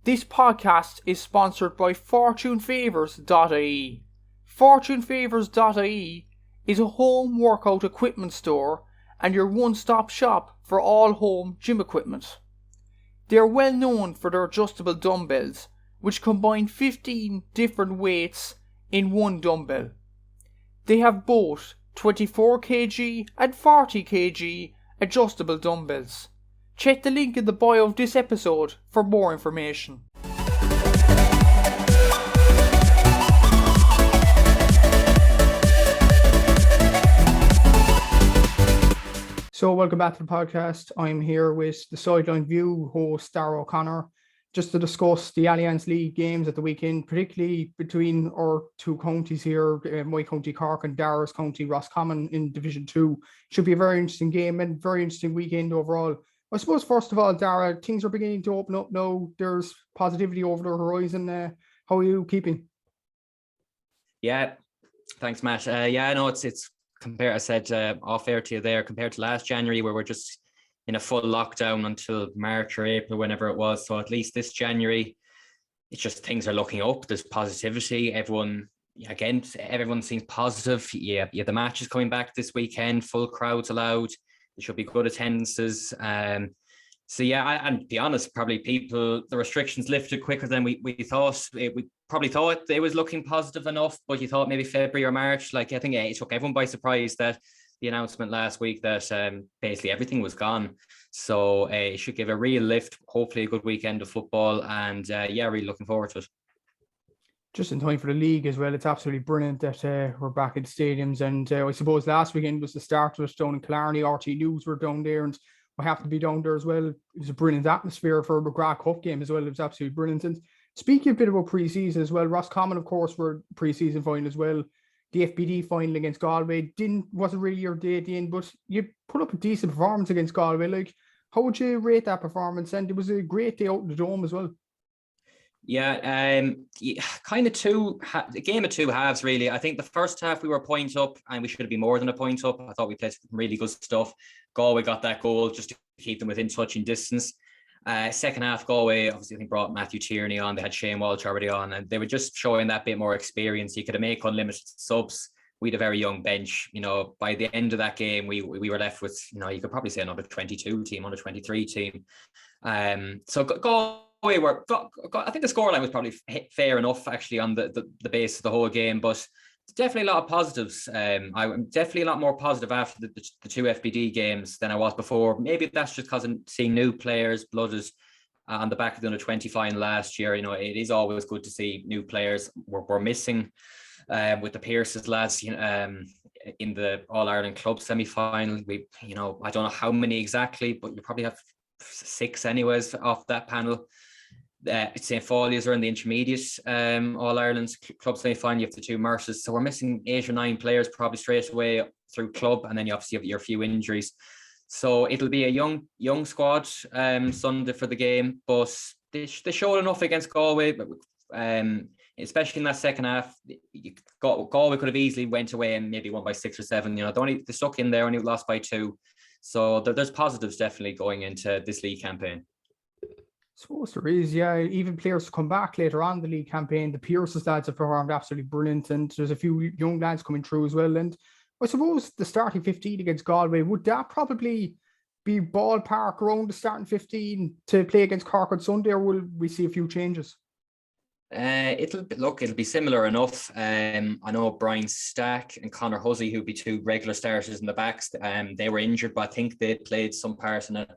This podcast is sponsored by FortuneFavours.ie. FortuneFavours.ie is a home workout equipment store and your one-stop shop for all home gym equipment. They are well known for their adjustable dumbbells, which combine 15 different weights in one dumbbell. They have both 24 kg and 40 kg adjustable dumbbells. Check the link in the bio of this episode for more information. So welcome back to the podcast. I'm here with the Sideline View host Darragh O'Connor, just to discuss the Allianz League games at the weekend, particularly between our two counties here, my county Cork and Darragh's county Roscommon in Division 2. Should be a very interesting game and very interesting weekend overall. I suppose, first of all, Darragh, things are beginning to open up now. There's positivity over the horizon. How are you keeping? Yeah, thanks, Matt. It's compared, I said off air to you there, compared to last January where we're just in a full lockdown until March or April, whenever it was. So at least this January, it's just things are looking up. There's positivity. Everyone seems positive. Yeah, the match is coming back this weekend. Full crowds allowed. There should be good attendances. And to be honest, probably the restrictions lifted quicker than we thought. We probably thought it was looking positive enough, but you thought maybe February or March. I think it took everyone by surprise that the announcement last week that basically everything was gone. So it should give a real lift, hopefully a good weekend of football, and really looking forward to it. Just in time for the league as well. It's absolutely brilliant that we're back in stadiums, and I suppose last weekend was the start of it down in Killarney. RT News were down there, and I happened to be down there as well. It was a brilliant atmosphere for a McGrath Cup game as well. It was absolutely brilliant. And speaking a bit about pre-season as well, Roscommon, of course, were pre-season final as well. The FBD final against Galway wasn't really your day at the end, but you put up a decent performance against Galway. How would you rate that performance? And it was a great day out in the Dome as well. Yeah, kind of a game of two halves, really. I think the first half we were a point up and we should have been more than a point up. I thought we played some really good stuff. Galway got that goal just to keep them within touching distance. Second half, Galway obviously I think brought Matthew Tierney on. They had Shane Walsh already on, and they were just showing that bit more experience. You could make unlimited subs. We had a very young bench. By the end of that game, we were left with, you could probably say another 22 team, under 23 team. So Galway I think the scoreline was probably fair enough actually on the base of the whole game, but definitely a lot of positives. I'm definitely a lot more positive after the two FBD games than I was before. Maybe that's just because I'm seeing new players blooded on the back of the under-20 final last year. It is always good to see new players. We're missing with the Pearses lads in the All-Ireland Club semi-final. We, I don't know how many exactly, but you probably have 6 anyways off that panel. St. Folia's are in the intermediate All-Ireland club semi-final. You have the two Mercers. So we're missing 8 or 9 players probably straight away through club, and then you obviously have your few injuries. So it'll be a young squad Sunday for the game, but they showed enough against Galway, especially in that second half. Galway could have easily went away and maybe won by 6 or 7. They stuck in there and only lost by 2. So there's positives definitely going into this league campaign. I suppose there is, yeah. Even players come back later on the league campaign. The Pearses lads have performed absolutely brilliant, and there's a few young lads coming through as well. And I suppose the starting 15 against Galway, would that probably be ballpark around the starting 15 to play against Cork on Sunday, or will we see a few changes? It'll be similar enough. I know Brian Stack and Conor Hussey, who'd be 2 regular starters in the backs, they were injured, but I think they played some part in a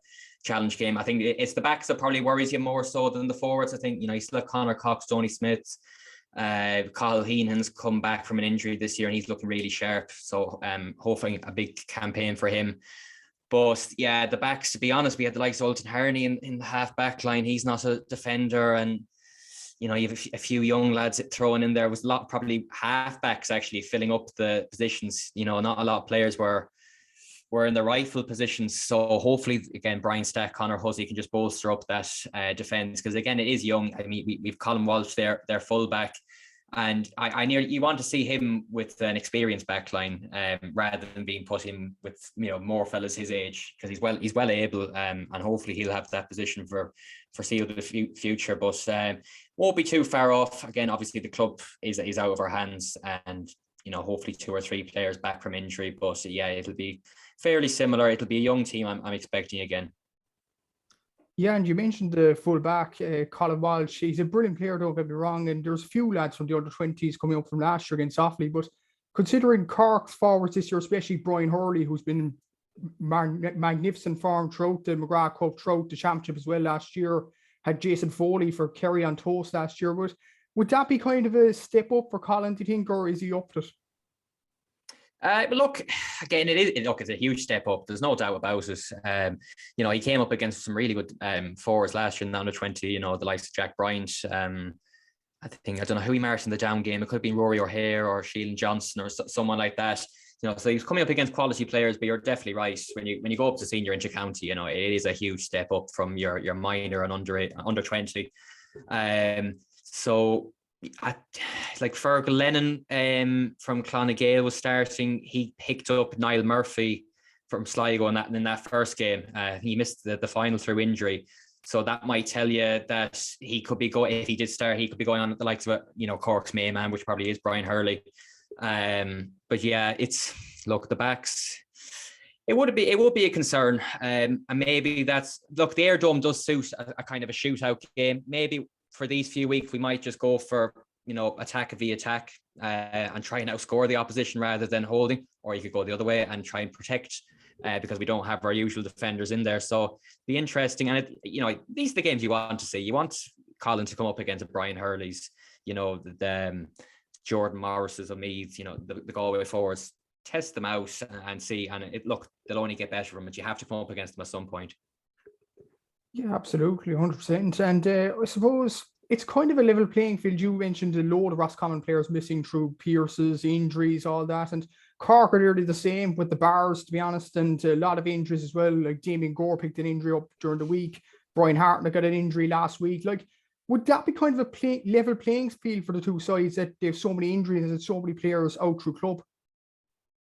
challenge game. I think it's the backs that probably worries you more so than the forwards. I think, you still have Conor Cox, Tony Smith, Cathal Heenan's come back from an injury this year and he's looking really sharp. So hopefully a big campaign for him. But yeah, the backs, to be honest, we had the likes of Ultan Harney in the half back line. He's not a defender, and you have a few young lads thrown in there. Was a lot, probably half backs actually filling up the positions. Not a lot of players were in the rightful positions. So hopefully, again, Brian Stack, Conor Hussey can just bolster up that defence, because again, it is young. I mean, we've Colin Walsh there, their full back. And you want to see him with an experienced backline rather than being put in with more fellas his age, because he's well able, and hopefully he'll have that position for foreseeable future. But won't be too far off. Again, obviously the club is out of our hands, and hopefully 2 or 3 players back from injury. But yeah, it'll be fairly similar. It'll be a young team I'm expecting again. Yeah, and you mentioned the full-back, Colin Walsh. He's a brilliant player, don't get me wrong, and there's a few lads from the under-20s coming up from last year against Offaly, but considering Cork's forwards this year, especially Brian Hurley, who's been in magnificent form throughout the McGrath Cup, throughout the championship as well last year, had Jason Foley for Kerry on toast last year, but would that be kind of a step up for Colin, do you think, or is he up to it? But look, again, it's a huge step up. There's no doubt about it. He came up against some really good forwards last year in the under-20. The likes of Jack Bryant. I don't know who he marked in the down game. It could have been Rory O'Hare or Sheelan Johnson or someone like that. So he's coming up against quality players. But you're definitely right. When you go up to senior inter-county, it is a huge step up from your minor and under 20. So. Like Fergal Lennon from Clonagale was starting. He picked up Niall Murphy from Sligo in that first game. He missed the final through injury, so that might tell you that he could be going. If he did start, he could be going on at the likes of Cork's main man, which probably is Brian Hurley. But yeah, the backs. It would be a concern, and maybe the Air Dome does suit a kind of a shootout game. Maybe for these few weeks, we might just go for, attack via attack and try and outscore the opposition rather than holding, or you could go the other way and try and protect because we don't have our usual defenders in there. So be interesting. And these are the games you want to see. You want Colin to come up against Brian Hurley's, the Jordan Morris's of Meath, the Galway forwards. Test them out and see. And they'll only get better from it. You have to come up against them at some point. Yeah, absolutely, 100%. And I suppose it's kind of a level playing field. You mentioned a load of Roscommon players missing through Pierce's injuries, all that. And Cork are nearly the same with the bars, to be honest, and a lot of injuries as well. Like Damien Gore picked an injury up during the week. Brian Hartnett got an injury last week. Like, would that be kind of a level playing field for the two sides, that they have so many injuries and so many players out through club?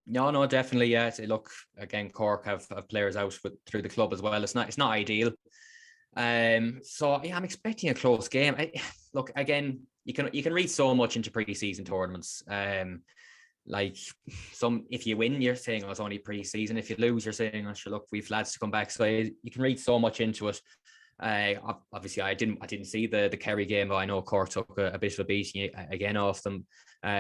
No, definitely. Yeah. Look, again, Cork have players out through the club as well. It's not ideal. So yeah, I'm expecting a close game. Look, again, you can read so much into pre-season tournaments. If you win, you're saying it's only pre-season. If you lose, you're saying, sure, look, we've lads to come back. So you can read so much into it. Obviously, I didn't see the Kerry game, but I know Cork took a bit of a beating again off them.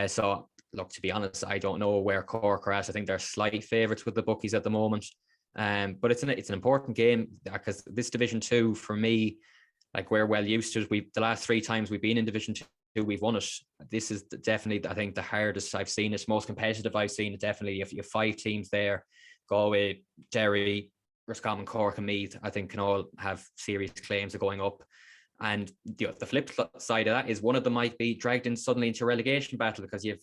So look, to be honest, I don't know where Cork are at. I think they're slight favourites with the bookies at the moment. But it's an important game because this Division 2 for me, like, we're well used to it. The last 3 times we've been in Division 2, we've won it. This is definitely, I think, the hardest I've seen it, most competitive I've seen it. Definitely, if you have 5 teams there, Galway, Derry, Roscommon, Cork and Meath, I think can all have serious claims of going up. And the flip side of that is one of them might be dragged in suddenly into a relegation battle, because a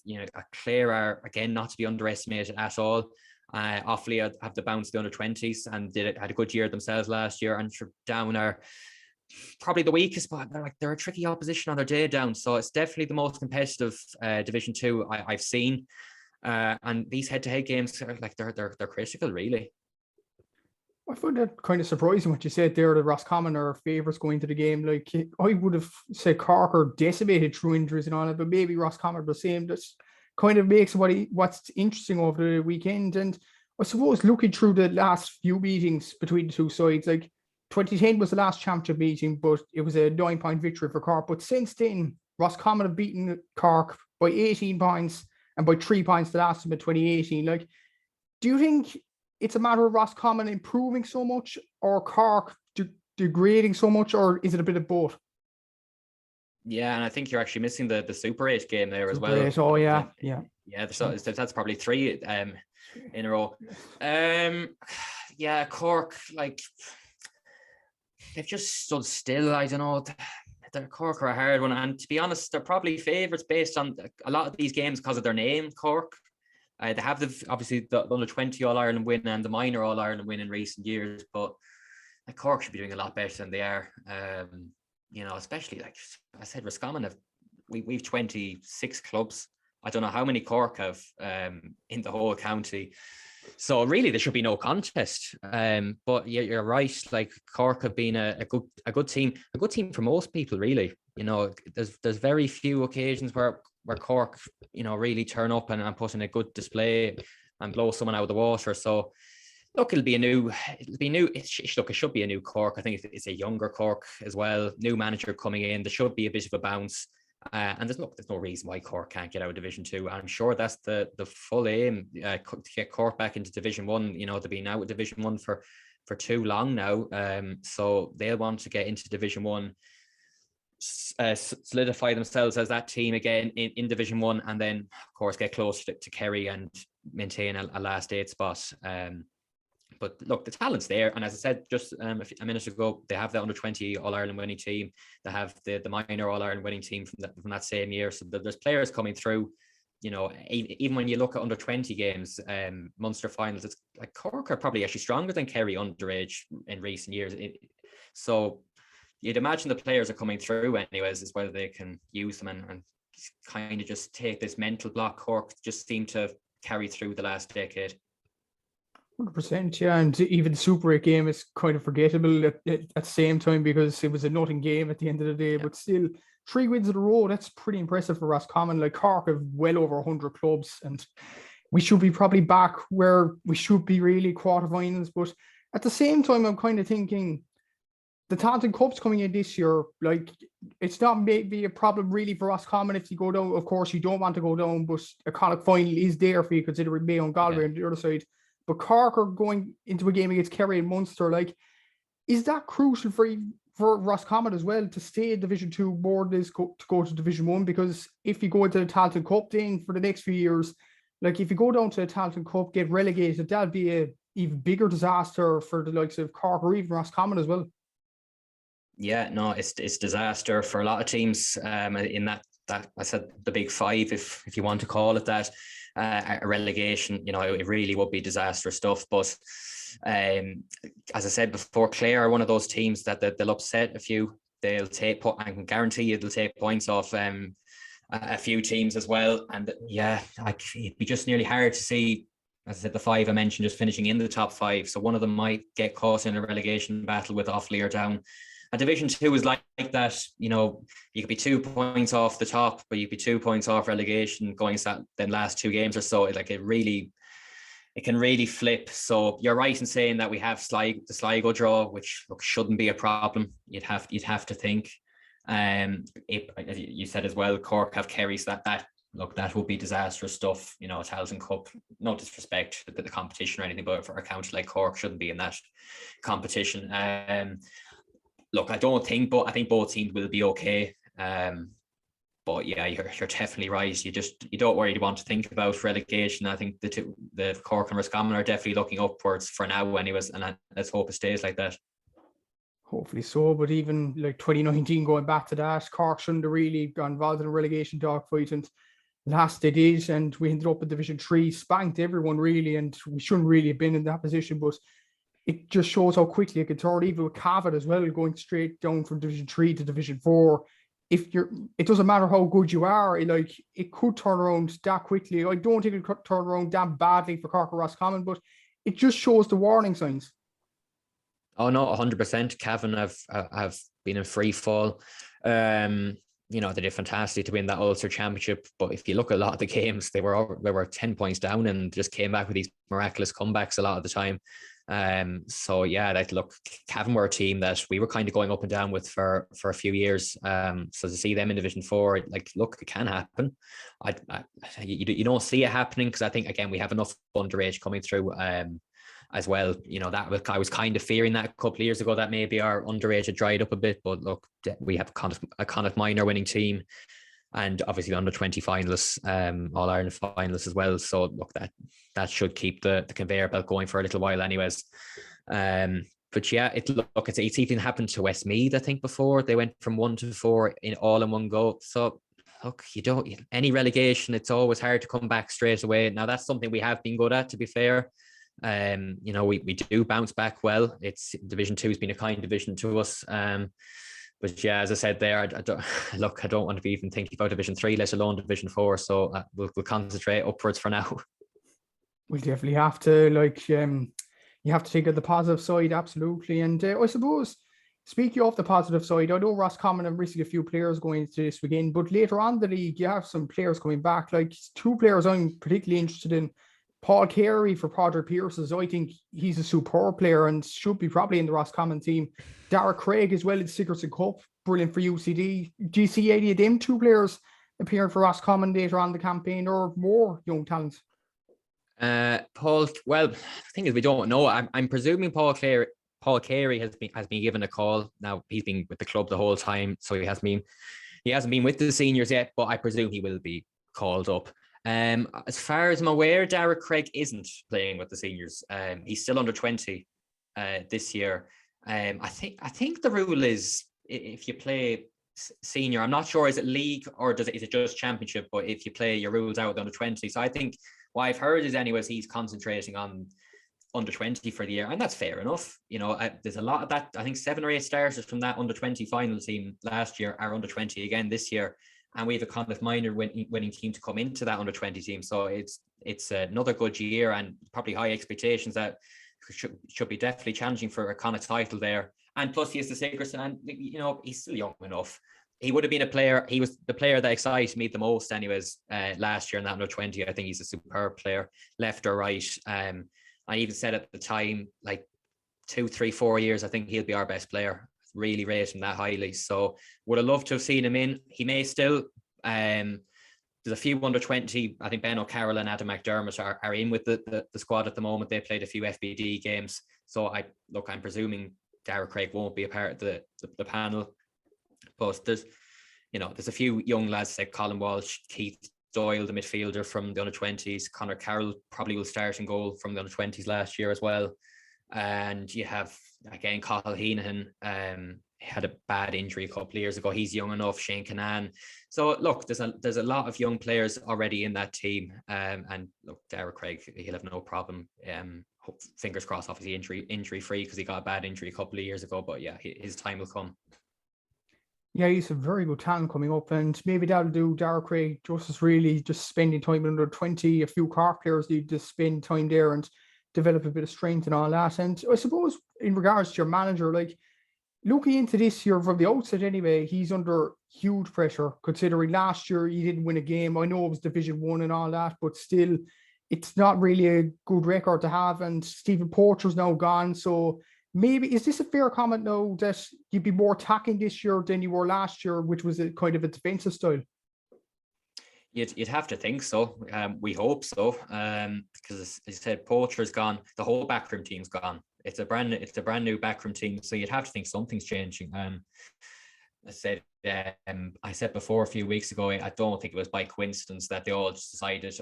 Clare are, again, not to be underestimated at all. Offaly have the bounce the under-20s and had a good year themselves last year, and Down are probably the weakest, but they're a tricky opposition on their day down. So it's definitely the most competitive Division 2 I've seen. And these head-to-head games are they're critical, really. I find that kind of surprising what you said there, that Roscommon are favourites going to the game. Like, I would have said Cork are decimated through injuries and all that, but maybe Roscommon are the same. That's kind of makes what's interesting over the weekend. And I suppose looking through the last few meetings between the two sides, like 2010 was the last championship meeting, but it was a 9-point victory for Cork. But since then, Roscommon have beaten Cork by 18 points and by 3 points the last time in 2018. Like, do you think it's a matter of Roscommon improving so much, or Cork degrading so much, or is it a bit of both? Yeah, and I think you're actually missing the Super 8 game there as well. Oh yeah. So that's probably 3 in a row. Yeah, Cork, like, they've just stood still. I don't know. The Cork are a hard one, and to be honest, they're probably favourites based on a lot of these games because of their name, Cork. They have obviously the under-20 All-Ireland win and the minor All-Ireland win in recent years, but Cork should be doing a lot better than they are. Especially, like I said, Roscommon have we've 26 clubs. I don't know how many Cork have in the whole county. So really, there should be no contest. But you're right. Like Cork have been a good team for most people. Really, there's very few occasions where Cork, really turn up and put in a good display and blow someone out of the water. So look, it should be a new Cork. I think it's a younger Cork as well. New manager coming in. There should be a bit of a bounce. And there's no reason why Cork can't get out of Division 2. I'm sure that's the full aim, to get Cork back into Division 1. They've been out of Division 1 for too long now. So they'll want to get into Division 1, solidify themselves as that team again in Division 1, and then, of course, get close to Kerry and maintain a last 8 spot. But look, the talent's there. And as I said just a minute ago, they have the under-20 All-Ireland winning team. They have the minor All-Ireland winning team from that same year. So there's players coming through. Even when you look at under-20 games, Munster finals, it's like Cork are probably actually stronger than Kerry underage in recent years. So you'd imagine the players are coming through anyways, as whether they can use them and kind of just take this mental block Cork just seem to carry through the last decade. 100%, yeah, and even the Super 8 game is kind of forgettable at the same time because it was a nothing game at the end of the day. Yeah. But still, 3 wins in a row, that's pretty impressive for Roscommon. Like Cork have well over 100 clubs, and we should be probably back where we should be really, quarterfinals. But at the same time, I'm kind of thinking the Taunton Cup's coming in this year. Like, it's not maybe a problem really for Roscommon if you go down. Of course, you don't want to go down, but a Connacht final is there for you, considering Mayo and Galway on the other side. But Cork are going into a game against Kerry and Munster. Like, is that crucial for Roscommon as well to stay in Division 2 more than to go to Division 1? Because if you go into the Taunton Cup then for the next few years, like if you go down to the Taunton Cup, get relegated, that'll be a even bigger disaster for the likes of Cork or even Roscommon as well. Yeah, no, it's disaster for a lot of teams in that I said the big 5, if you want to call it that. A relegation, it really would be disastrous stuff. But as I said before, Clare are one of those teams that they'll upset a few. I can guarantee you they'll take points off a few teams as well. And yeah, it'd be just nearly hard to see, as I said, the 5 I mentioned just finishing in the top 5. So one of them might get caught in a relegation battle with Offaly or Down. And Division 2 is like that, you could be 2 points off the top, but you'd be 2 points off relegation going to then last 2 games or so. Like it can really flip. So you're right in saying that we have the Sligo draw, which shouldn't be a problem. You'd have to think. You said as well, Cork have Kerry, so that would be disastrous stuff. A Tailteann Cup, no disrespect to the competition or anything, but for a county like Cork shouldn't be in that competition. Look, I think both teams will be okay. But yeah, you're definitely right. You don't really want to think about relegation. I think the Cork and Roscommon are definitely looking upwards for now anyways, and let's hope it stays like that. Hopefully so, but even like 2019, going back to that, Cork shouldn't have really got involved in a relegation dogfight, and last they did, and we ended up in Division 3, spanked everyone really, and we shouldn't really have been in that position, but it just shows how quickly it could turn, even with Cavan as well, going straight down from Division 3 to Division 4. It doesn't matter how good you are, it could turn around that quickly. I don't think it could turn around that badly for Cork or Roscommon, but it just shows the warning signs. Oh no, 100%. Cavan have been in free fall. They did fantastic to win that Ulster Championship, but if you look at a lot of the games, they were 10 points down and just came back with these miraculous comebacks a lot of the time. So yeah, Cavan were a team that we were kind of going up and down with for a few years. So to see them in Division 4, it can happen. You don't see it happening because I think again we have enough underage coming through as well. I was kind of fearing that a couple of years ago that maybe our underage had dried up a bit, but look, we have a Connacht minor winning team. And obviously under 20 finalists, All Ireland finalists as well. So look, that should keep the conveyor belt going for a little while, anyways. But yeah, it's even happened to Westmeath, I think, before they went from 1 to 4 in one go. So look, any relegation, it's always hard to come back straight away. Now that's something we have been good at, to be fair. We do bounce back well. It's Division 2 has been a kind division to us. But yeah, as I said there, I don't want to be even thinking about Division 3, let alone Division 4. So we'll concentrate upwards for now. We'll definitely have to, you have to think of the positive side, absolutely. And I suppose, speaking of the positive side, I know Roscommon have recently a few players going into this weekend, but later on in the league, you have some players coming back. Like 2 players I'm particularly interested in. Paul Carey for Padraig Pearses. I think he's a superb player and should be probably in the Roscommon team. Darragh Craig as well in Sickerson Cup. Brilliant for UCD. Do you see any of them 2 players appearing for Roscommon later on in the campaign, or more young talents? Paul, well, the thing is, we don't know. I'm presuming Paul Carey has been given a call. Now he's been with the club the whole time, so he hasn't been with the seniors yet, but I presume he will be called up. As far as I'm aware, Darragh Craig isn't playing with the seniors. He's still under 20 this year. I think the rule is if you play senior, I'm not sure, is it league or is it just championship? But if you play, you're ruled out with under 20. So I think what I've heard is anyways, he's concentrating on under 20 for the year, and that's fair enough. There's a lot of that. I think 7 or 8 starters from that under 20 final team last year are under 20 again this year. And we have a kind of minor winning team to come into that under 20 team. So it's another good year and probably high expectations that should be definitely challenging for a kind of title there. And plus he has the Sigerson, and he's still young enough. He would have been a player. He was the player that excited me the most anyways last year in that under 20. I think he's a superb player, left or right. I even said at the time, like 2, 3, 4 years, I think he'll be our best player. Really rate him that highly. So would have loved to have seen him in. He may still. There's a few under 20. I think Ben O'Carroll and Adam McDermott are in with the squad at the moment. They played a few FBD games. So I'm presuming Darragh Craig won't be a part of the panel. But there's a few young lads like Colin Walsh, Keith Doyle, the midfielder from the under 20s. Conor Carroll probably will start in goal from the under 20s last year as well. And you have, again, Cathal Heenan, had a bad injury a couple of years ago. He's young enough. Shane Canan. So look, there's a lot of young players already in that team. And look, Darragh Craig, he'll have no problem. Fingers crossed, obviously injury free, because he got a bad injury a couple of years ago. But yeah, his time will come. Yeah, he's a very good talent coming up, and maybe that'll do Darragh Craig justice, really, just spending time under 20. A few Cork players need to spend time there and develop a bit of strength and all that. And I suppose in regards to your manager, like looking into this year from the outset anyway, he's under huge pressure considering last year he didn't win a game. I know it was Division 1 and all that, but still it's not really a good record to have. And Stephen Porter's now gone. So maybe, is this a fair comment now that you'd be more attacking this year than you were last year, which was a kind of a defensive style? You'd have to think so. We hope so. Because as you said, Poacher's gone. The whole backroom team's gone. It's a brand new backroom team. So you'd have to think something's changing. I said before a few weeks ago, I don't think it was by coincidence that they all just decided,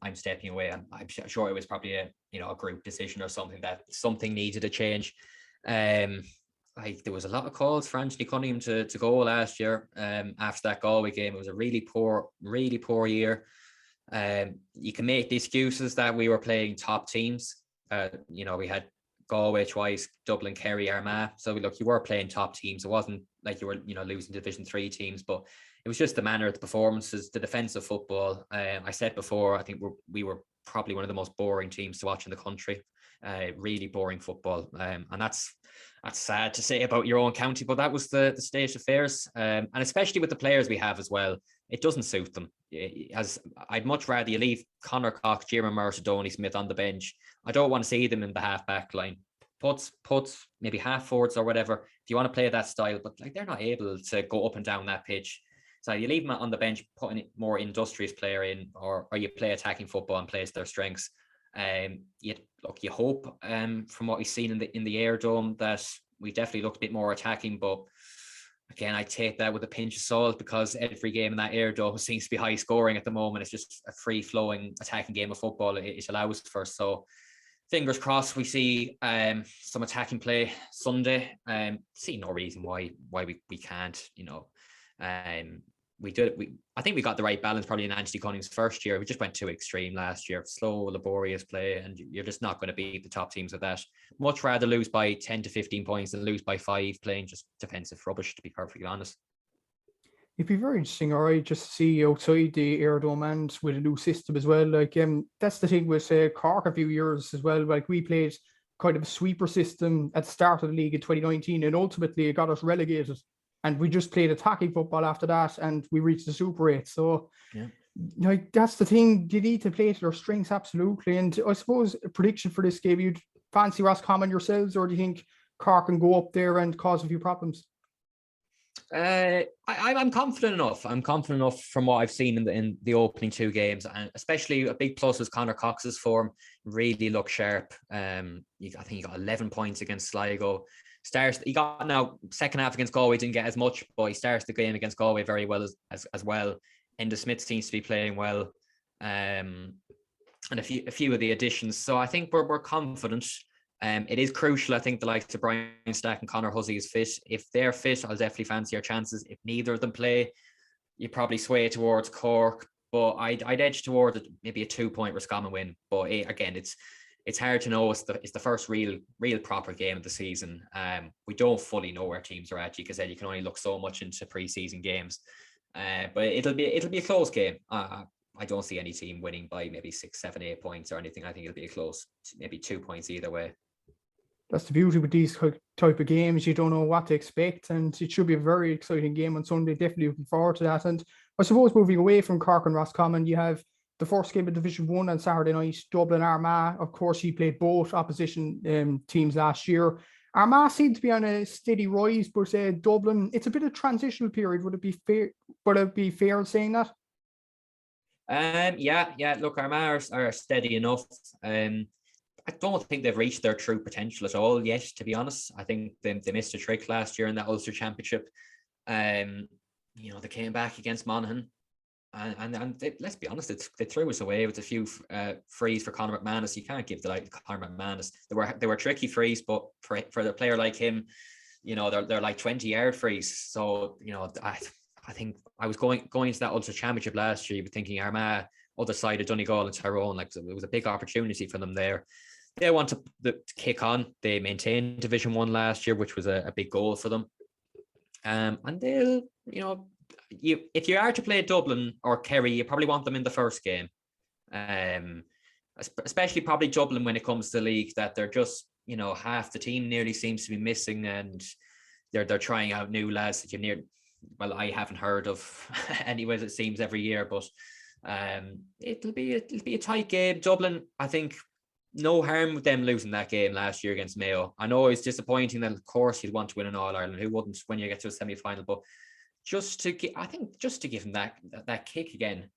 I'm stepping away. I'm sure it was probably a group decision or something, that something needed a change. There was a lot of calls for Anthony Cunningham to go last year. After that Galway game, it was a really poor year. You can make the excuses that we were playing top teams. We had Galway twice, Dublin, Kerry, Armagh. So look, you were playing top teams. It wasn't like you were, losing Division 3 teams, but it was just the manner of the performances, the defensive football. I said before, I think we were probably one of the most boring teams to watch in the country. Really boring football, and that's sad to say about your own county, but that was the state of affairs, and especially with the players we have as well, it doesn't suit them. As I'd much rather you leave Conor Cox, Jim Mercer, Donny Smith on the bench. I don't want to see them in the half back line. Puts, maybe half forwards or whatever, if you want to play that style, but they're not able to go up and down that pitch. So you leave them on the bench, putting a more industrious player in, or you play attacking football and play to their strengths. You hope from what we've seen in the Air Dome that we definitely looked a bit more attacking, but again, I take that with a pinch of salt, because every game in that Air Dome seems to be high scoring at the moment. It's just a free flowing attacking game of football it allows for. So fingers crossed we see some attacking play Sunday. See no reason why we can't, I think we got the right balance probably in Anthony Cunning's first year. We just went too extreme last year. Slow, laborious play, and you're just not going to beat the top teams with that. Much rather lose by 10 to 15 points than lose by 5 playing just defensive rubbish, to be perfectly honest. It'd be very interesting, all right, just to see outside the Aerodome and with a new system as well. Like, that's the thing with Cork a few years as well. Like, we played kind of a sweeper system at the start of the league in 2019, and ultimately it got us relegated. And we just played attacking football after that, and we reached the Super 8. So, like, that's the thing. You need to play to their strengths, absolutely. And I suppose a prediction for this game, you'd fancy Roscommon yourselves, or do you think Cork can go up there and cause a few problems? I'm confident enough. I'm confident enough from what I've seen in the opening 2 games, and especially a big plus was Conor Cox's form. Really looked sharp. I think he got 11 points against Sligo. He got now second half against Galway, didn't get as much, but he starts the game against Galway very well as well. Enda Smith seems to be playing well, and a few of the additions. So I think we're confident. It is crucial. I think the likes of Brian Stack and Conor Hussey is fit. If they're fit, I'll definitely fancy our chances. If neither of them play, you probably sway towards Cork, but I'd edge towards maybe a 2-point Roscommon win. But again, it's hard to know. It's the first real proper game of the season. We don't fully know where teams are at. You can only look so much into preseason games, but it'll be a close game. I don't see any team winning by maybe 6, 7, 8 points or anything. I think it'll be a close, maybe 2 points either way. That's the beauty with these type of games. You don't know what to expect, and it should be a very exciting game on Sunday. Definitely looking forward to that. And I suppose moving away from Cork and Roscommon, you have the first game of Division 1 on Saturday night, Dublin Armagh. Of course, he played both opposition teams last year. Armagh seemed to be on a steady rise, but Dublin, it's a bit of transitional period. Would it be fair? Would it be fair in saying that? Yeah. Look, Armagh are steady enough. I don't think they've reached their true potential at all yet, to be honest. I think they missed a trick last year in that Ulster Championship. They came back against Monaghan, and let's be honest, they threw us away with a few frees for Conor McManus. You can't give the like Conor McManus. They were tricky frees, but for a player like him, they're like 20-yard frees. So I think I was going into that Ulster Championship last year, thinking Armagh, other side of Donegal and Tyrone, like it was a big opportunity for them there. They want to kick on. They maintained Division 1 last year, which was a big goal for them. And they'll, if you are to play Dublin or Kerry, you probably want them in the first game. Especially probably Dublin when it comes to the league, that they're just, half the team nearly seems to be missing, and they're trying out new lads that I haven't heard of anyways, it seems every year, but it'll be a tight game. Dublin, I think, no harm with them losing that game last year against Mayo. I know it's disappointing that, of course, you'd want to win an All-Ireland. Who wouldn't when you get to a semi-final? But just to give them that kick again.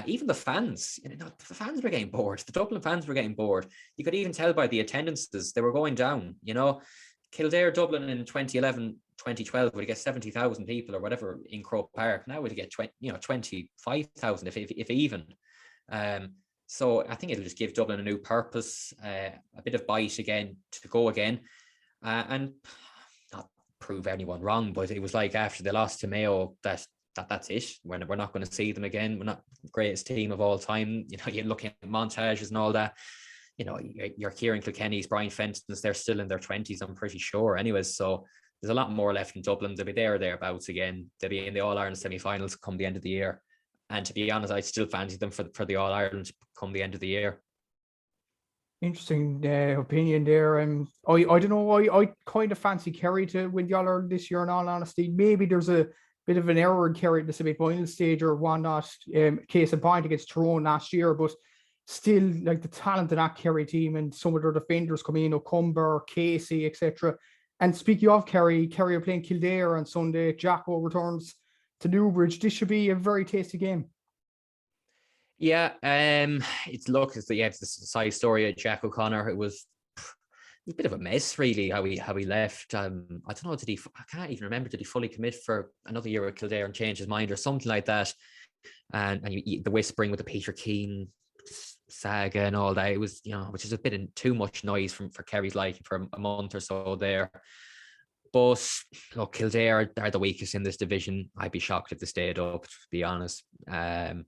Even the fans, the fans were getting bored. The Dublin fans were getting bored. You could even tell by the attendances, they were going down. Kildare, Dublin in 2011, 2012 would get 70,000 people or whatever in Croke Park. Now would get 25,000 if even. So I think it'll just give Dublin a new purpose, a bit of bite again to go again, and not prove anyone wrong. But it was like after they lost to Mayo that's it. We're not going to see them again. We're not the greatest team of all time. You're looking at montages and all that. Your Kieran Kilkenny's, Brian Fenton's, they're still in their 20s, I'm pretty sure. Anyways, so there's a lot more left in Dublin. They'll be there or thereabouts again. They'll be in the All-Ireland semi-finals come the end of the year. And to be honest, I still fancy them for the All-Ireland come the end of the year. Interesting opinion there. I don't know. I kind of fancy Kerry to win the All-Ireland this year, in all honesty. Maybe there's a bit of an error in Kerry at the semi-final stage or whatnot. Case in point against Tyrone last year, but still, like, the talent of that Kerry team and some of their defenders coming in, O'Cumber, Casey, etc. And speaking of Kerry are playing Kildare on Sunday. Jacko returns to Newbridge. This should be a very tasty game. Yeah, it's the side story of Jack O'Connor. It was a bit of a mess, really, how he left. I don't know, I can't even remember, did he fully commit for another year with Kildare and change his mind or something like that? And the whispering with the Peter Keane saga and all that, it was, which is a bit of too much noise for Kerry's liking for a month or so there. But look, Kildare are the weakest in this division. I'd be shocked if they stayed up, to be honest. And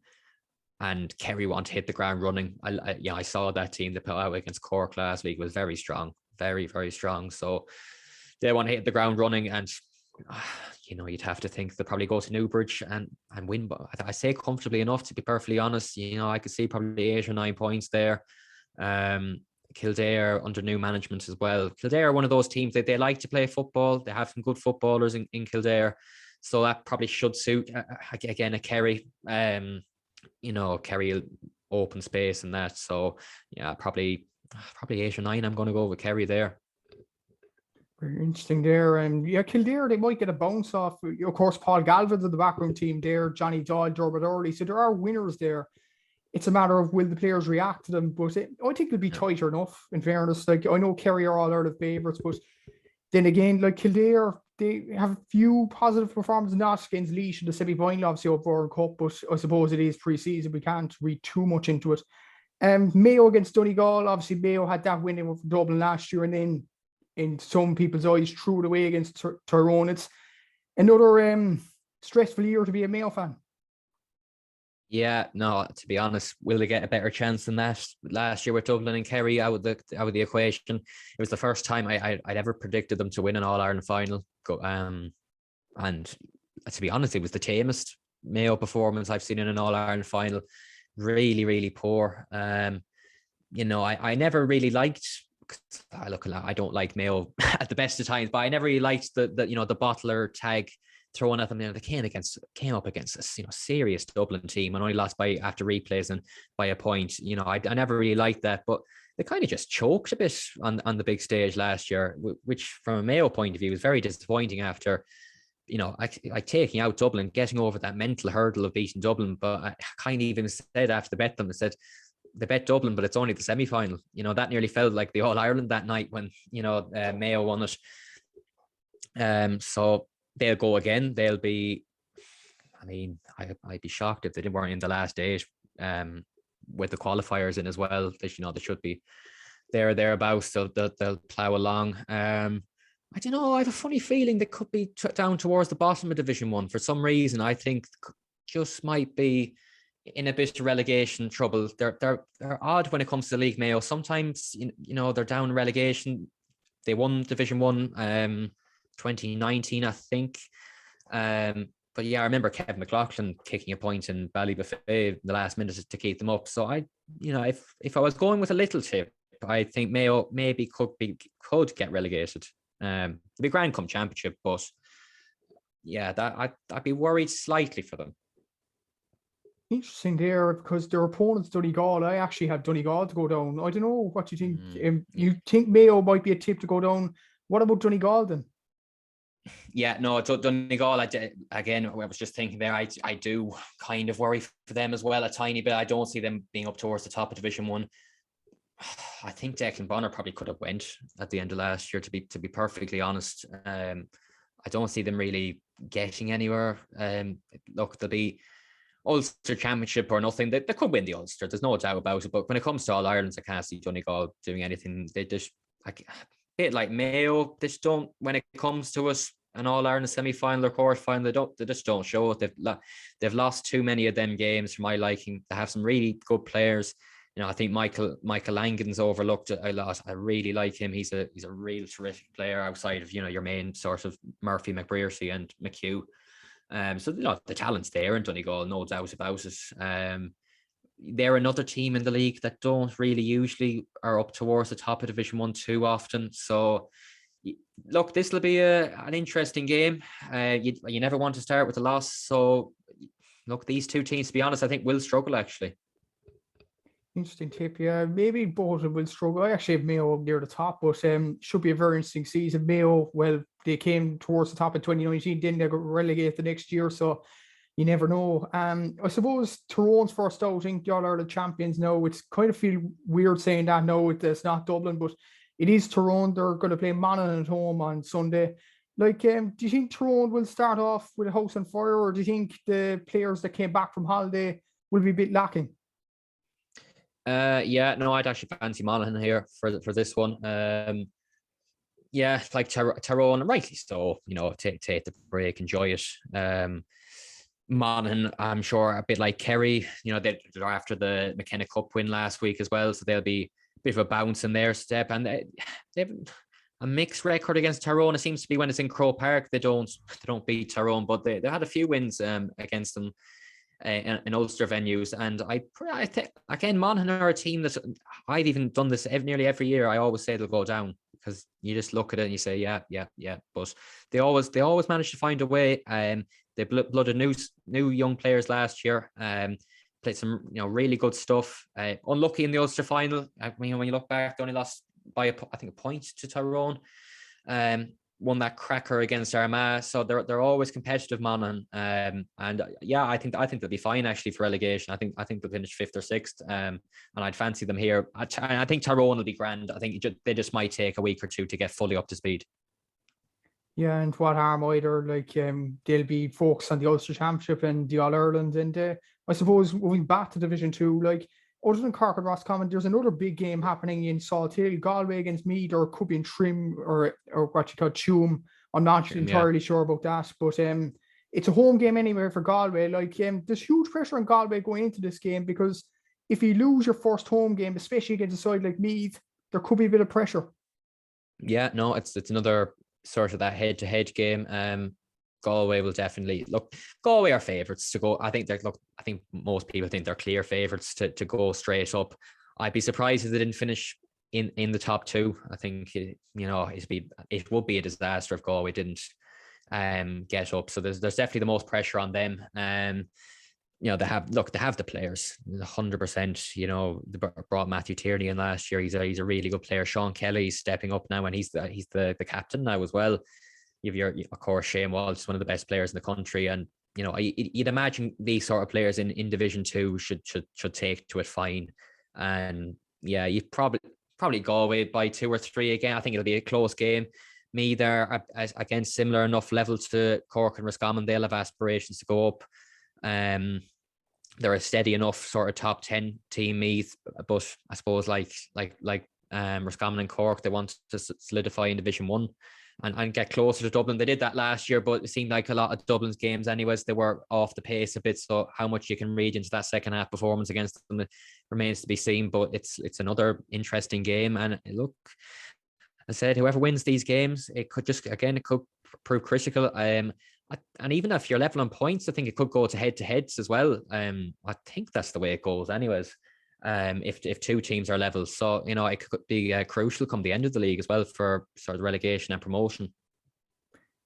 Kerry want to hit the ground running. I saw that team they put out against Cork last week was very strong, very, very strong. So they want to hit the ground running, and you'd have to think they'll probably go to Newbridge and win. But I say comfortably enough, to be perfectly honest. I could see probably 8 or 9 points there. Kildare under new management as well. Kildare are one of those teams that they like to play football. They have some good footballers in Kildare, so that probably should suit again a Kerry. Kerry open space and that. So yeah, probably 8 or 9. I'm going to go with Kerry there. Very interesting there. And Kildare, they might get a bounce off. Of course, Paul Galvin's in the backroom team there, Johnny Doyle, Dermot Early. So there are winners there. It's a matter of will the players react to them. But I think it'll be tighter enough, in fairness. Like, I know Kerry are all out of favourites, but then again, like Kildare, they have a few positive performances, not against Laois in the semi-final, obviously, up for Cup, but I suppose it is pre-season. We can't read too much into it. Mayo against Donegal, obviously Mayo had that win in Dublin last year, and then in some people's eyes threw it away against Tyrone. It's another stressful year to be a Mayo fan. Yeah, no, to be honest, will they get a better chance than that last year with Dublin and Kerry out of the equation? It was the first time I'd ever predicted them to win an All-Ireland final. And to be honest, it was the tamest Mayo performance I've seen in an All-Ireland final. Really, really poor. I never really liked. I don't like Mayo at the best of times, but I never really liked the bottler tag thrown at them. They came up against a serious Dublin team and only lost after replays and by a point. I never really liked that, but they kind of just choked a bit on the big stage last year, which from a Mayo point of view was very disappointing after, taking out Dublin, getting over that mental hurdle of beating Dublin. But I kind of even said after they bet them, I said, they bet Dublin, but it's only the semi-final. That nearly felt like the All-Ireland that night when, Mayo won it. So they'll go again. They'll be, I'd be shocked if they weren't in the last 8 with the qualifiers in as well. They should be there or thereabouts. So they'll plough along. I don't know. I have a funny feeling they could be down towards the bottom of Division 1 for some reason. I think just might be in a bit of relegation trouble. They're odd when it comes to the league, Mayo. Sometimes, they're down in relegation. They won Division 1 2019, I think. But yeah, I remember Kevin McLaughlin kicking a point in Ballybuffet in the last minute to keep them up. So if I was going with a little tip, I think Mayo maybe could get relegated. It'd be grand come championship, but yeah, that I'd be worried slightly for them. Interesting there, because their opponents Donegal, I actually have Donegal to go down. I don't know what you think. You think Mayo might be a tip to go down. What about Donegal then? Yeah, no, Donegal, I was just thinking there, I do kind of worry for them as well a tiny bit. I don't see them being up towards the top of Division 1. I think Declan Bonner probably could have went at the end of last year, to be perfectly honest. I don't see them really getting anywhere. Look, they'll be Ulster Championship or nothing. They could win the Ulster, there's no doubt about it. But when it comes to All-Ireland, I can't see Donegal doing anything. They just, a bit like Mayo, they just don't, when it comes to us, an All-Ireland semi-final or quarter-final, they just don't show it. They've lost too many of them games for my liking. They have some really good players. I think Michael Langan's overlooked a lot. I really like him. He's a real terrific player outside of, your main sort of Murphy, McBrearty and McHugh. So the talent's there in Donegal, no doubt about it. They're another team in the league that don't really usually are up towards the top of Division 1 too often. So look, this will be an interesting game. You never want to start with a loss. So look, these two teams, to be honest, I think will struggle actually. Interesting tip, yeah. Maybe both will struggle. I actually have Mayo near the top, but should be a very interesting season. Mayo, well, they came towards the top in 2019, then they got relegated the next year, so you never know. I suppose Tyrone's first outing, the All-Ireland champions now. It's kind of feel weird saying that now. It's not Dublin, but it is Tyrone. They're going to play Monaghan at home on Sunday. Do you think Tyrone will start off with a house on fire, or do you think the players that came back from holiday will be a bit lacking? Yeah, no, I'd actually fancy Monaghan here for this one. Yeah, like Tyrone, and rightly so. Take the break, enjoy it. Monaghan, I'm sure, a bit like Kerry. They're after the McKenna Cup win last week as well, so they'll be a bit of a bounce in their step. And they've a mixed record against Tyrone. It seems to be when it's in Croke Park, they don't beat Tyrone, but they had a few wins against them in Ulster venues. And I think, again, Monaghan are a team that I've even done this nearly every year. I always say they'll go down, because you just look at it and you say, yeah. But they always manage to find a way. They blooded new young players last year. Played some really good stuff. Unlucky in the Ulster final. When you look back, they only lost by a point to Tyrone. Won that cracker against Armagh, so they're always competitive, Monaghan. And yeah, I think they'll be fine actually for relegation. I think they'll finish 5th or 6th. And I'd fancy them here. I think Tyrone will be grand. I think they just might take a week or two to get fully up to speed. Yeah, and what harm either, they'll be focused on the Ulster Championship and the All-Ireland. And I suppose moving back to Division 2, other than Cork and Roscommon, there's another big game happening in Salthill, Galway against Meath, or it could be in Trim, or what you call Tuam. I'm not entirely sure about that, but it's a home game anyway for Galway. There's huge pressure on Galway going into this game, because if you lose your first home game, especially against a side like Meath, there could be a bit of pressure. Yeah, no, it's another sort of that head-to-head game. Galway will definitely look. Galway are favourites to go. I think most people think they're clear favourites to go straight up. I'd be surprised if they didn't finish in the top 2. I think it would be a disaster if Galway didn't get up. So there's definitely the most pressure on them. They have the players 100%. They brought Matthew Tierney in last year. He's a really good player. Sean Kelly's stepping up now, and he's the captain now as well. Of course, Shane Walsh is one of the best players in the country, and you'd imagine these sort of players in Division 2 should take to it fine. And yeah, you probably Galway by 2 or 3 again. I think it'll be a close game. Me, they're again similar enough level to Cork and Roscommon. They'll have aspirations to go up. They're a steady enough sort of top 10 team, Meath, but I suppose like Roscommon and Cork, they want to solidify in Division 1 and get closer to Dublin. They did that last year, but it seemed like a lot of Dublin's games anyways, they were off the pace a bit. So how much you can read into that second half performance against them remains to be seen, but it's another interesting game. And look, I said, whoever wins these games, it could prove critical. And even if you're level on points, I think it could go to head-to-heads as well. I think that's the way it goes anyways. If 2 teams are level. So, it could be crucial come the end of the league as well for sort of relegation and promotion.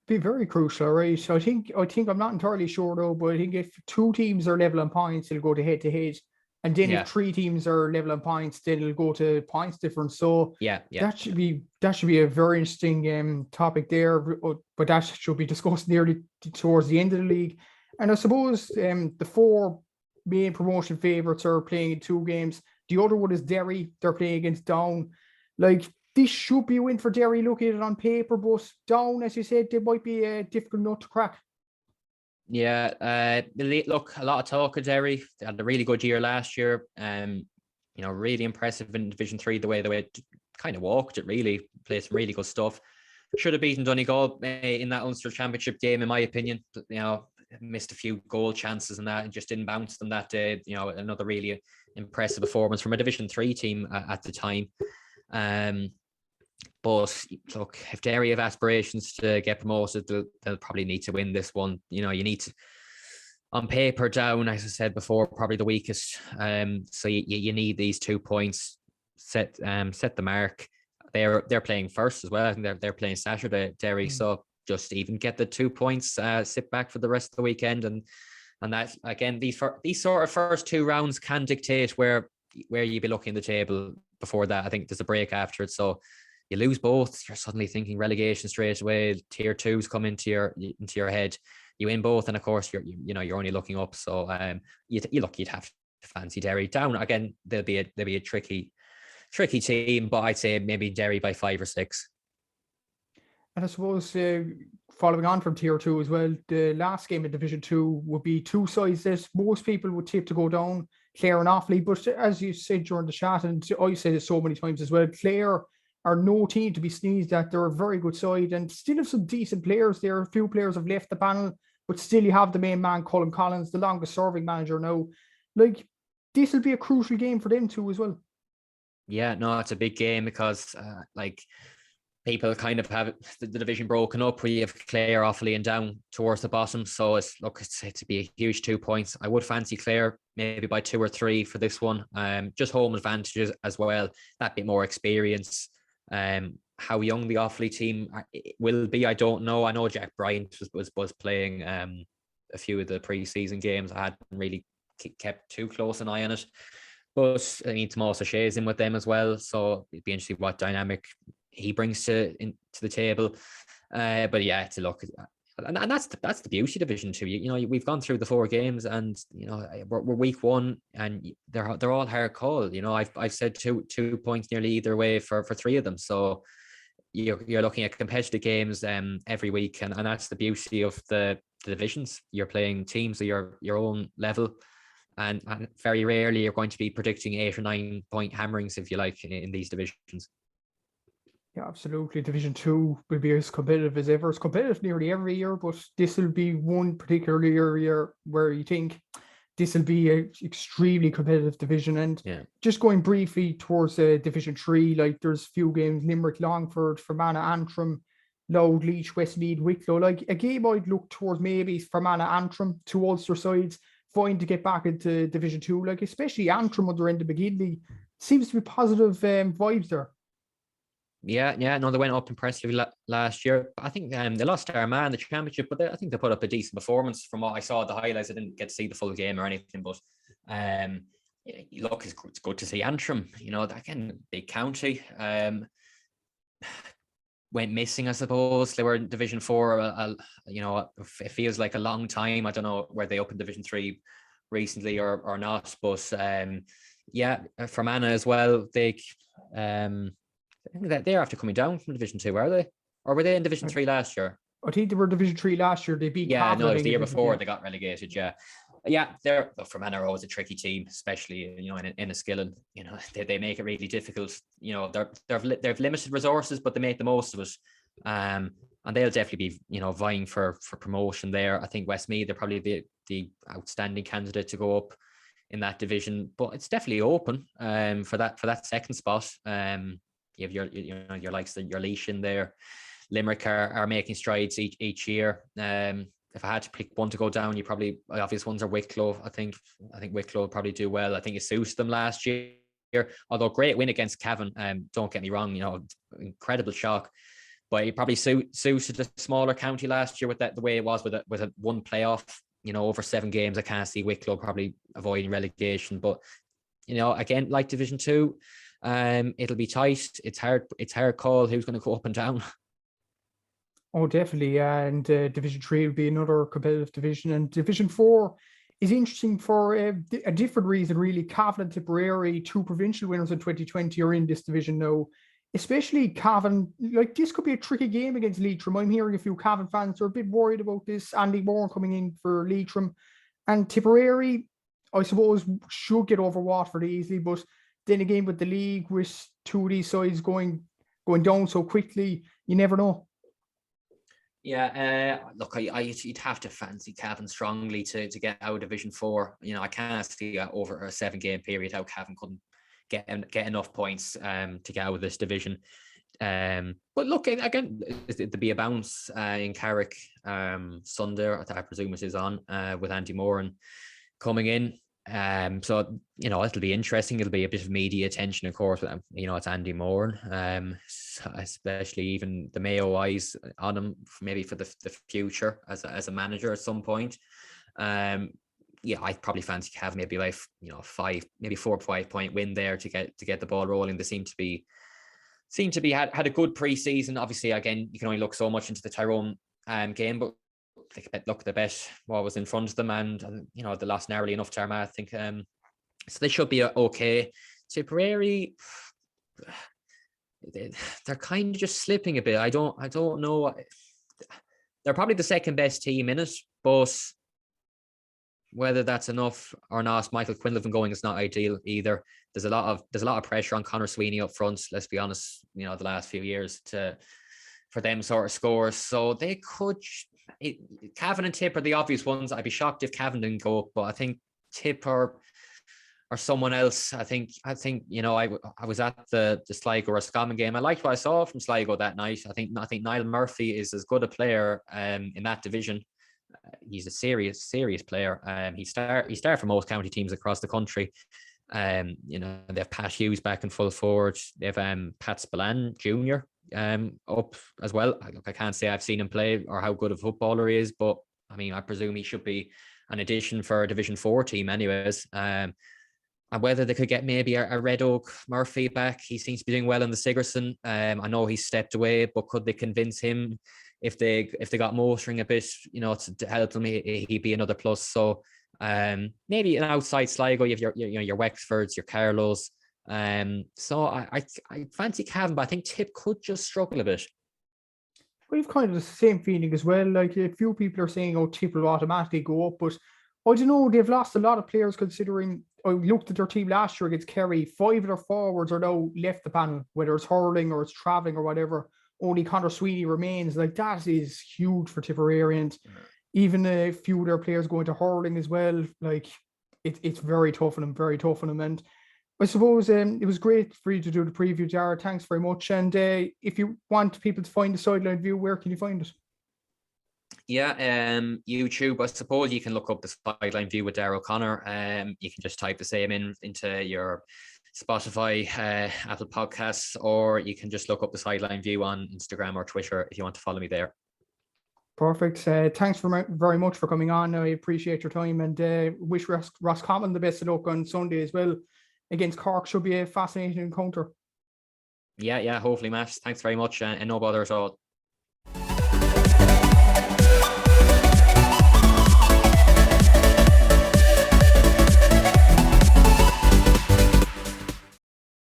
Be very crucial, right? So I think I'm not entirely sure though, but I think if 2 teams are level on points, it'll go to head-to-head. And then if 3 teams are level on points, then it'll go to points difference. So that should be a very interesting topic there. But that should be discussed nearly towards the end of the league. And I suppose the 4 main promotion favourites are playing in 2 games. The other one is Derry. They're playing against Down. This should be a win for Derry, looking at it on paper, but Down, as you said, they might be a difficult nut to crack. Yeah, look, a lot of talk of Derry. They had a really good year last year. Really impressive in Division 3, the way they kind of walked it, really. Played some really good stuff. Should have beaten Donegal in that Ulster Championship game, in my opinion. Missed a few goal chances and that, and just didn't bounce them that day. Another really impressive performance from a Division 3 team at the time. But look, if Derry have aspirations to get promoted, they'll probably need to win this one. You need to, on paper, Down, as I said before, probably the weakest. So you need these 2 points, set the mark. They're playing first as well. I think they're playing Saturday, Derry. So just even get the 2 points, sit back for the rest of the weekend, and that again, these sort of first 2 rounds can dictate where you be looking at the table. Before that, I think there's a break after it. So you lose both, you're suddenly thinking relegation straight away. Tier 2s come into your head. You win both, and of course you're only looking up. So you'd have to fancy Derry. Down again, they'll be a tricky team, but I'd say maybe Derry by 5 or 6. And I suppose following on from Tier 2 as well, the last game in Division 2 would be 2 sides that most people would tip to go down, Clare and Offaly. But as you said during the chat, and I've said it so many times as well, Clare are no team to be sneezed at. They're a very good side and still have some decent players there. A few players have left the panel, but still you have the main man, Colin Collins, the longest serving manager now. Like, this will be a crucial game for them too as well. Yeah, no, it's a big game because like people kind of have the division broken up where you have Clare awfully and down towards the bottom. So it's to be a huge 2 points. I would fancy Clare maybe by 2 or 3 for this one. Just home advantages as well. That bit more experience. How young the Offaly team will be, I don't know. I know Jack Bryant was playing a few of the pre-season games. I hadn't really kept too close an eye on it. But I mean, Tomas O'Shea's in with them as well. So it'd be interesting what dynamic he brings to the table. But yeah, it's a look. And that's the beauty of Division 2. You know, we've gone through the 4 games and, you know, we're week 1 and they're all hard call. You know, I've said 2 points nearly either way for 3 of them. So you're looking at competitive games every week. And that's the beauty of the divisions. You're playing teams of your own level. And very rarely you're going to be predicting 8 or 9 point hammerings, if you like, in these divisions. Yeah, absolutely. Division 2 will be as competitive as ever. It's competitive nearly every year, but this will be one particular year where you think this will be an extremely competitive division. And just going briefly towards Division 3, like there's a few games, Limerick, Longford, Fermanagh, Antrim, Louth, Laois, Westmeath, Wicklow. Like a game I'd look towards maybe Fermanagh, Antrim, 2 Ulster sides, fine to get back into Division 2, like especially Antrim under Enda McGinley. Seems to be positive vibes there. Yeah, no, they went up impressively last year. I think they lost to Armagh in the championship, but I think they put up a decent performance from what I saw. The highlights, I didn't get to see the full game or anything, but look, it's good to see Antrim. You know, again, big county. Went missing, I suppose. They were in Division 4. You know, it feels like a long time. I don't know where they up in Division 3 recently or not, but yeah, Fermanagh as well. I think that they're after coming down from Division 2, are they? Or were they in Division 3 last year? I think they were Division 3 last year. They beat Cavan, no, it was the year before. Yeah. They got relegated. Yeah, they're Fermanagh are always a tricky team, especially, you know, in Enniskillen. You know, they make it really difficult. You know, they've limited resources, but they make the most of it. And they'll definitely be, you know, vying for promotion there. I think Westmeath, they're probably the outstanding candidate to go up in that division, but it's definitely open for that second spot. You have your likes of your Laois in there. Limerick are making strides each year. If I had to pick one to go down, the obvious ones are Wicklow. I think Wicklow will probably do well. I think it suits them last year. Although great win against Cavan. Don't get me wrong, you know, incredible shock. But it probably suited a smaller county last year with the way it was with a one playoff. You know, over 7 games, I can't see Wicklow probably avoiding relegation. But, you know, again, like Division 2. It'll be tight. It's hard call who's going to go up and down. Oh, definitely. And Division 3 will be another competitive division. And Division 4 is interesting for a different reason, really. Cavan and Tipperary, 2 provincial winners in 2020, are in this division now. Especially Cavan, like this could be a tricky game against Leitrim. I'm hearing a few Cavan fans are a bit worried about this. Andy Moore coming in for Leitrim. And Tipperary, I suppose, should get over Watford easily, but then again, with the league, with 2 of these sides going down so quickly, you never know. Yeah, look, you'd have to fancy Cavan strongly to get out of Division 4. You know, I can't see over a 7-game period how Cavan couldn't get enough points to get out of this division. But look, again, there'll be a bounce in Carrick Sunday. I presume it is on with Andy Moore coming in. So, you know, it'll be interesting. It'll be a bit of media attention, of course. You know, it's Andy Moore, especially even the Mayo eyes on him, maybe for the future as a manager at some point. Yeah, I'd probably fancy Cavan maybe like, you know, 4 or 5 point win there to get the ball rolling. They seem to be had a good preseason. Obviously, again, you can only look so much into the Tyrone game, but they bet what was in front of them, and you know, they lost narrowly enough to Armagh, I think. So they should be okay. Tipperary, they're kind of just slipping a bit. I don't know. They're probably the second best team in it, but whether that's enough or not. Michael Quinlivan going is not ideal either. There's a lot of pressure on Conor Sweeney up front. Let's be honest, the last few years for them sort of scores. So they could. Cavan and Tip are the obvious ones. I'd be shocked if Cavan didn't go up, but I think Tip or someone else. I think I was at the Sligo Roscommon game. I liked what I saw from Sligo that night. I think Niall Murphy is as good a player in that division. He's a serious player. He started for most county teams across the country. They have Pat Hughes back in full forward. They have Pat Spillane Jr. Up as well. I can't say I've seen him play or how good of a footballer he is, but I mean, I presume he should be an addition for a Division 4 team anyways. And whether they could get maybe a Red Oak Murphy back. He seems to be doing well in the Sigerson. I know he's stepped away, but could they convince him if they got motoring a bit, to help them, he'd be another plus. So maybe an outside Sligo, you have your Wexfords, your Carlos. So I fancy Cavan, but I think Tip could just struggle a bit. We've kind of the same feeling as well. Like, a few people are saying, Tip will automatically go up, but I don't know, they've lost a lot of players considering. I looked at their team last year against Kerry. 5 of their forwards are now left the panel, whether it's hurling or it's travelling or whatever. Only Conor Sweeney remains. Like, that is huge for Tipperary, and even a few of their players going to hurling as well. Like, it's very tough on them, And I suppose it was great for you to do the preview, Darragh. Thanks very much. And if you want people to find the Sideline View, where can you find it? Yeah, YouTube. I suppose you can look up the Sideline View with Darragh O'Connor. You can just type the same into your Spotify, Apple Podcasts, or you can just look up the Sideline View on Instagram or Twitter if you want to follow me there. Perfect. Thanks very much for coming on. I appreciate your time, and wish Roscommon the best of luck on Sunday as well against Cork. Should be a fascinating encounter. Yeah, hopefully, Matt. Thanks very much, and no bother at all.